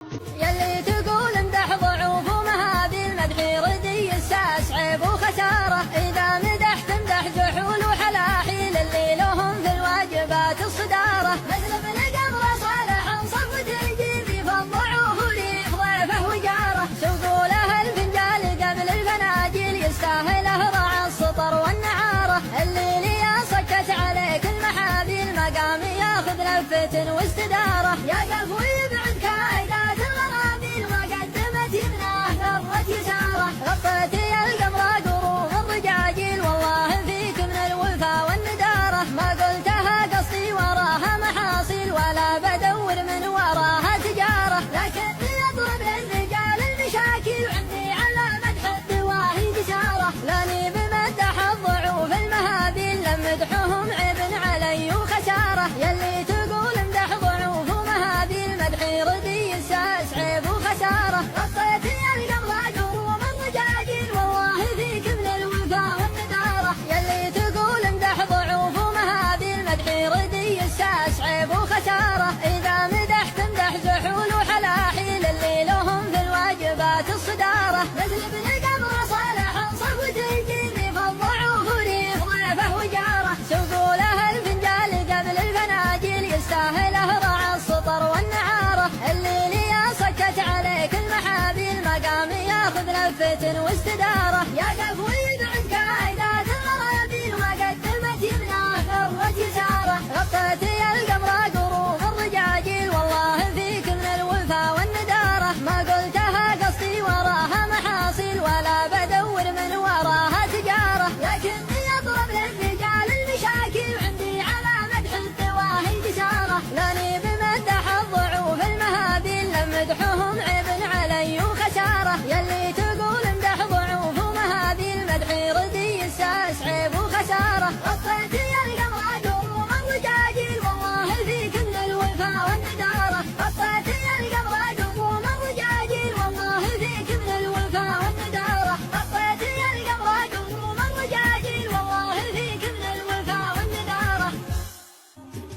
يلي تقول امدح ضعوف ومها بالمدح ردي الساس عيب وخسارة، إذا مدحت امدح جحول وحلاحيل اللي لهم في الواجبات الصدارة، مثل ابن قبر صالح صفوة الجيل فالضعوف ريف ضيفه وجاره، سوقوا له الفنجال قبل الفناجيل يستاهله رعى السطر والنعارة، اللي ليا صكت عليك المحابيل مقام ياخذ لفة واستدارة، يا قفو يبعد كايدات الغرابيل وقدمت يمناه ثروة يساره، غطيتي القمر قروم الرجاجيل والله فيك من الوفا والندارة، ما قلتها قصدي وراها محاصيل ولا بدور من وراها تجارة، لكني اضرب للرجال المشاكل وعندي على مدح الدواهي قشارة، لاني بمدح الضعوف المهابيل لمدحهم عيب علي وخسارة، يلي تقول امدح ضعوف ومهابيل مدحي ردي الساس عيب وخسارة، غطيتي القمر قروم الرجاجيل والله فيك من الوفا والندارة، يلي تقول امدح ضعوف ومهابيل مدحي ردي الساس عيب وخسارة، إذا مدحت امدح جحول وحلاحيل اللي لهم في الواجبات الصدارة، مثل ابن قبر صالح صفوة الجيل فالضعوف ريف ضيفه وجاره، سوقوا له الفنجال قبل الفناجيل يستاهله رعى السطر والنعارة، اللي ليا صكت عليك المحابيل مقام ياخذ لفة واستدارة، يا قفو يبعد كايدات الغرابيل وقدمت يمناه ثروة يساره، غطيتي القمر قروم الرجاجيل والله فيك من الوفا والندارة، ما قلتها قصدي وراها محاصيل ولا بدور من وراها تجارة، لكني اضرب للرجال المشاكل وعندي على مدح الدواهي قشارة، لاني بمدح الضعوف المهابيل لمدحهم عيب علي وخسارة، يلي تقول امدح ضعوف ومهابيل مدحي ردي الساس عيب وخسارة، غطيتي القمر قروم الرجاجيل والله فيك من الوفا والندارة، غطيتي القمر قروم الرجاجيل والله فيك من الوفا والندارة، غطيتي القمر قروم الرجاجيل والله فيك من الوفا والندارة،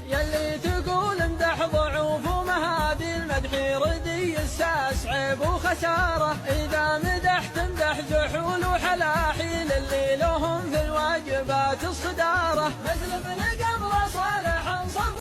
يلي تقول امدح ضعوف ومهابيل مدحي ردي الساس عيب وخسارة، إذا مدحت امدح جحول وحلاحيل اللي لهم في الواجبات الصدارة، مثل ابن قبر صالح